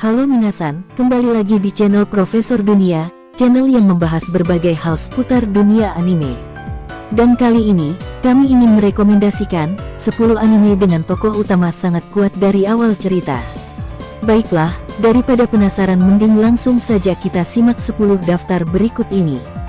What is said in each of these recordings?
Halo minasan, kembali lagi di channel Profesor Dunia, channel yang membahas berbagai hal seputar dunia anime. Dan kali ini, kami ingin merekomendasikan 10 anime dengan tokoh utama sangat kuat dari awal cerita. Baiklah, daripada penasaran mending langsung saja kita simak 10 daftar berikut ini.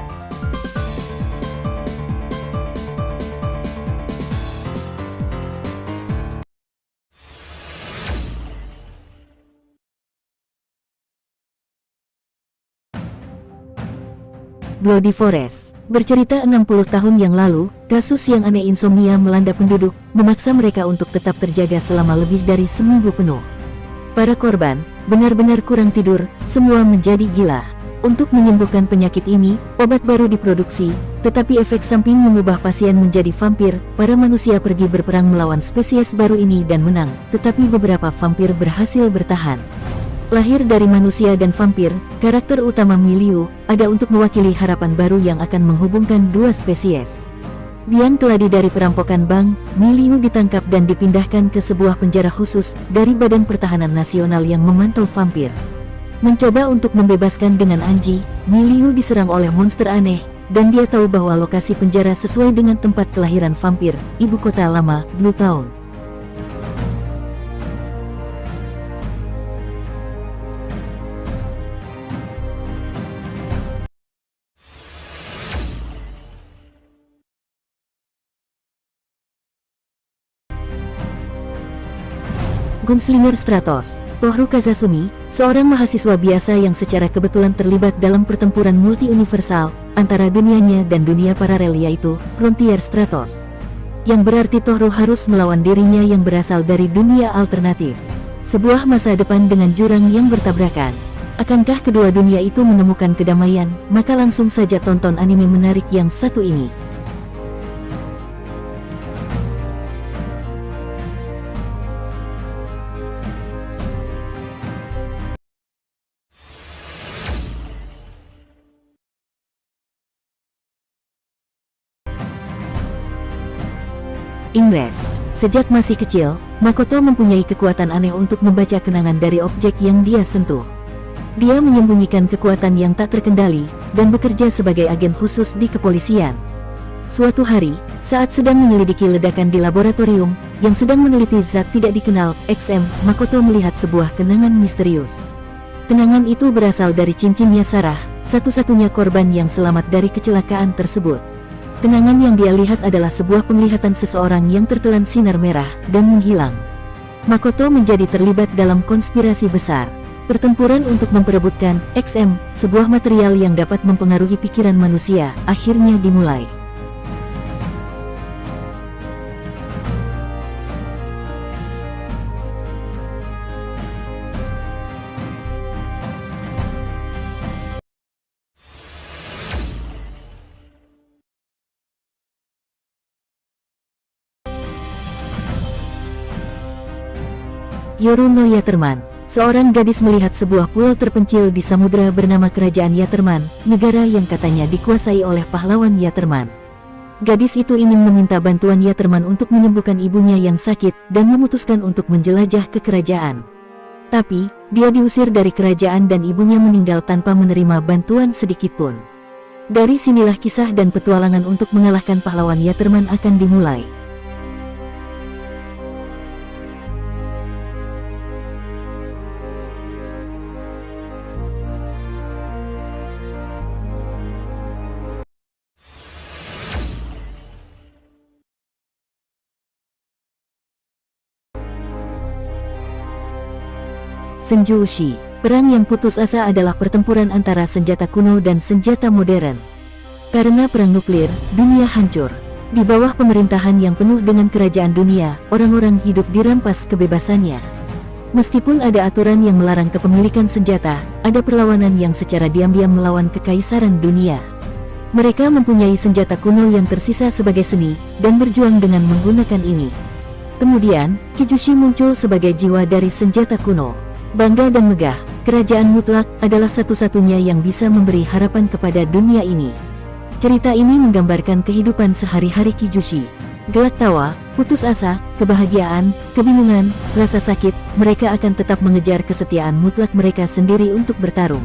Bloody Forest bercerita 60 tahun yang lalu, kasus yang aneh insomnia melanda penduduk, memaksa mereka untuk tetap terjaga selama lebih dari seminggu penuh. Para korban benar-benar kurang tidur, semua menjadi gila. Untuk menyembuhkan penyakit ini, obat baru diproduksi, tetapi efek samping mengubah pasien menjadi vampir. Para manusia pergi berperang melawan spesies baru ini dan menang, tetapi beberapa vampir berhasil bertahan. Lahir dari manusia dan vampir, karakter utama Miliu ada untuk mewakili harapan baru yang akan menghubungkan dua spesies. Biang keladi dari perampokan bank, Miliu ditangkap dan dipindahkan ke sebuah penjara khusus dari Badan Pertahanan Nasional yang memantau vampir. Mencoba untuk membebaskan dengan Anji, Miliu diserang oleh monster aneh, dan dia tahu bahwa lokasi penjara sesuai dengan tempat kelahiran vampir, ibu kota lama, Blue Town. Gunslinger Stratos, Tohru Kazasumi, seorang mahasiswa biasa yang secara kebetulan terlibat dalam pertempuran multi-universal antara dunianya dan dunia paralel yaitu Frontier Stratos. Yang berarti Tohru harus melawan dirinya yang berasal dari dunia alternatif. Sebuah masa depan dengan jurang yang bertabrakan. Akankah kedua dunia itu menemukan kedamaian? Maka langsung saja tonton anime menarik yang satu ini. Ingress. Sejak masih kecil, Makoto mempunyai kekuatan aneh untuk membaca kenangan dari objek yang dia sentuh. Dia menyembunyikan kekuatan yang tak terkendali, dan bekerja sebagai agen khusus di kepolisian. Suatu hari, saat sedang menyelidiki ledakan di laboratorium, yang sedang meneliti zat tidak dikenal, XM, Makoto melihat sebuah kenangan misterius. Kenangan itu berasal dari cincinnya Sarah, satu-satunya korban yang selamat dari kecelakaan tersebut. Kenangan yang dia lihat adalah sebuah penglihatan seseorang yang tertelan sinar merah dan menghilang. Makoto menjadi terlibat dalam konspirasi besar. Pertempuran untuk memperebutkan XM, sebuah material yang dapat mempengaruhi pikiran manusia, akhirnya dimulai. Yoru no Yaterman, seorang gadis melihat sebuah pulau terpencil di samudera bernama Kerajaan Yaterman, negara yang katanya dikuasai oleh pahlawan Yaterman. Gadis itu ingin meminta bantuan Yaterman untuk menyembuhkan ibunya yang sakit dan memutuskan untuk menjelajah ke kerajaan. Tapi, dia diusir dari kerajaan dan ibunya meninggal tanpa menerima bantuan sedikitpun. Dari sinilah kisah dan petualangan untuk mengalahkan pahlawan Yaterman akan dimulai. Senju Ushi. Perang yang putus asa adalah pertempuran antara senjata kuno dan senjata modern. Karena perang nuklir, dunia hancur. Di bawah pemerintahan yang penuh dengan kerajaan dunia, orang-orang hidup dirampas kebebasannya. Meskipun ada aturan yang melarang kepemilikan senjata, ada perlawanan yang secara diam-diam melawan kekaisaran dunia. Mereka mempunyai senjata kuno yang tersisa sebagai seni, dan berjuang dengan menggunakan ini. Kemudian, Kijushi muncul sebagai jiwa dari senjata kuno. Bangga dan megah, kerajaan mutlak adalah satu-satunya yang bisa memberi harapan kepada dunia ini. Cerita ini menggambarkan kehidupan sehari-hari Kijushi. gelak tawa, putus asa, kebahagiaan, kebingungan, rasa sakit, mereka akan tetap mengejar kesetiaan mutlak mereka sendiri untuk bertarung.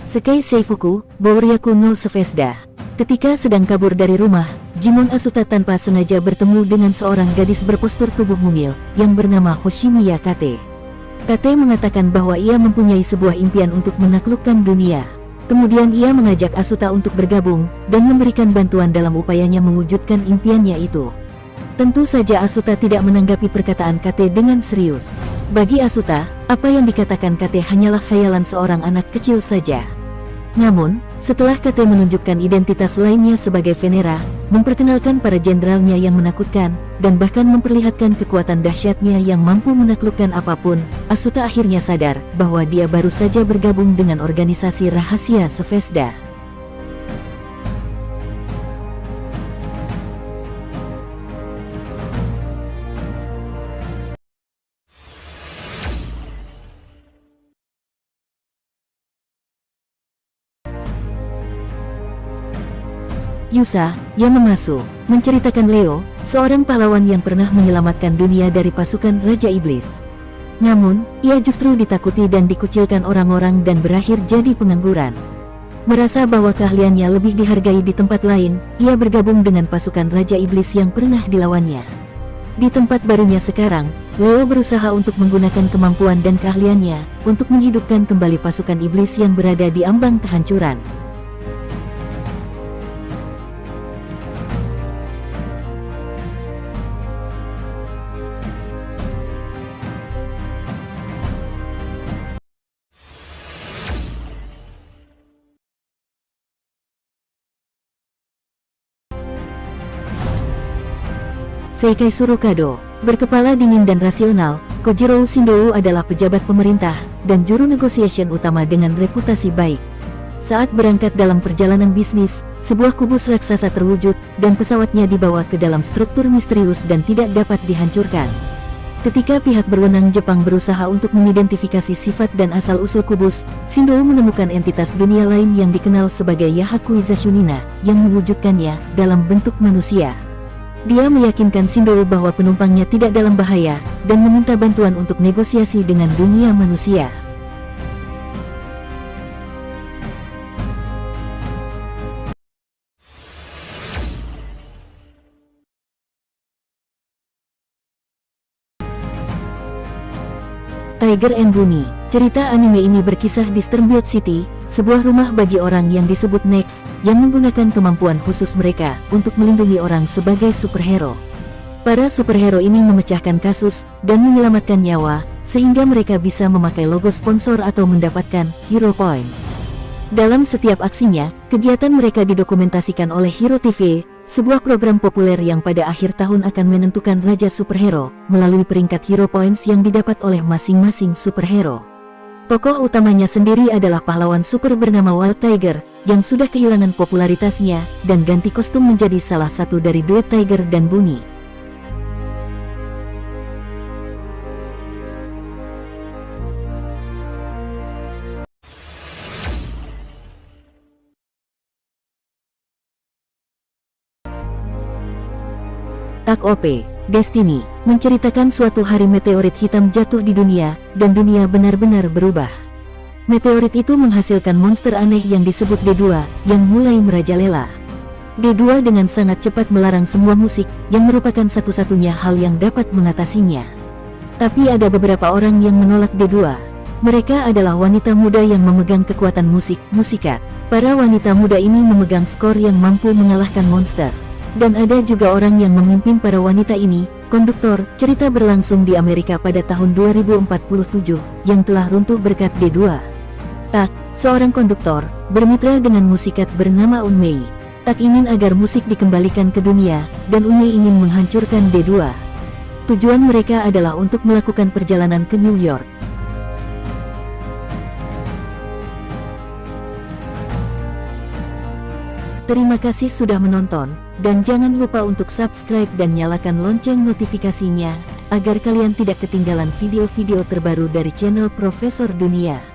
Sekai Seifuku, Bouryaku no Zvezda. Ketika sedang kabur dari rumah, Jimon Asuta tanpa sengaja bertemu dengan seorang gadis berpostur tubuh mungil, yang bernama Hoshimiya Kate. Kate mengatakan bahwa ia mempunyai sebuah impian untuk menaklukkan dunia. Kemudian ia mengajak Asuta untuk bergabung, dan memberikan bantuan dalam upayanya mewujudkan impiannya itu. Tentu saja Asuta tidak menanggapi perkataan Kate dengan serius. Bagi Asuta, apa yang dikatakan Kate hanyalah khayalan seorang anak kecil saja. Namun, setelah Kate menunjukkan identitas lainnya sebagai Venera, memperkenalkan para jenderalnya yang menakutkan, dan bahkan memperlihatkan kekuatan dahsyatnya yang mampu menaklukkan apapun, Asuta akhirnya sadar bahwa dia baru saja bergabung dengan organisasi rahasia Zvezda. Yusa Yamamasu menceritakan Leo, seorang pahlawan yang pernah menyelamatkan dunia dari pasukan Raja Iblis. Namun, ia justru ditakuti dan dikucilkan orang-orang dan berakhir jadi pengangguran. Merasa bahwa keahliannya lebih dihargai di tempat lain, ia bergabung dengan pasukan Raja Iblis yang pernah dilawannya. Di tempat barunya sekarang, Leo berusaha untuk menggunakan kemampuan dan keahliannya untuk menghidupkan kembali pasukan iblis yang berada di ambang kehancuran. Seikai Surukado, berkepala dingin dan rasional, Kojiro Shindou adalah pejabat pemerintah dan juru negosiasi utama dengan reputasi baik. Saat berangkat dalam perjalanan bisnis, sebuah kubus raksasa terwujud dan pesawatnya dibawa ke dalam struktur misterius dan tidak dapat dihancurkan. Ketika pihak berwenang Jepang berusaha untuk mengidentifikasi sifat dan asal-usul kubus, Shindou menemukan entitas dunia lain yang dikenal sebagai Yahakuiza Shunina yang mewujudkannya dalam bentuk manusia. Dia meyakinkan Shindou bahwa penumpangnya tidak dalam bahaya, dan meminta bantuan untuk negosiasi dengan dunia manusia. Tiger and Bunny. Cerita anime ini berkisah di Sternbiot City, sebuah rumah bagi orang yang disebut Next, yang menggunakan kemampuan khusus mereka untuk melindungi orang sebagai superhero. Para superhero ini memecahkan kasus dan menyelamatkan nyawa, sehingga mereka bisa memakai logo sponsor atau mendapatkan Hero Points. Dalam setiap aksinya, kegiatan mereka didokumentasikan oleh Hero TV, sebuah program populer yang pada akhir tahun akan menentukan raja superhero, melalui peringkat Hero Points yang didapat oleh masing-masing superhero. Tokoh utamanya sendiri adalah pahlawan super bernama Wild Tiger, yang sudah kehilangan popularitasnya, dan ganti kostum menjadi salah satu dari duet Tiger dan Bunny. Tak OP, Destiny, menceritakan suatu hari meteorit hitam jatuh di dunia, dan dunia benar-benar berubah. Meteorit itu menghasilkan monster aneh yang disebut D2, yang mulai merajalela. D2 dengan sangat cepat melarang semua musik, yang merupakan satu-satunya hal yang dapat mengatasinya. Tapi ada beberapa orang yang menolak D2. Mereka adalah wanita muda yang memegang kekuatan musik, musikat. Para wanita muda ini memegang skor yang mampu mengalahkan monster. Dan ada juga orang yang memimpin para wanita ini, konduktor. Cerita berlangsung di Amerika pada tahun 2047, yang telah runtuh berkat D2. Tak, seorang konduktor, bermitra dengan musikat bernama Unmei. Tak ingin agar musik dikembalikan ke dunia, dan Unmei ingin menghancurkan D2. Tujuan mereka adalah untuk melakukan perjalanan ke New York. Terima kasih sudah menonton, dan jangan lupa untuk subscribe dan nyalakan lonceng notifikasinya, agar kalian tidak ketinggalan video-video terbaru dari channel Profesor Dunia.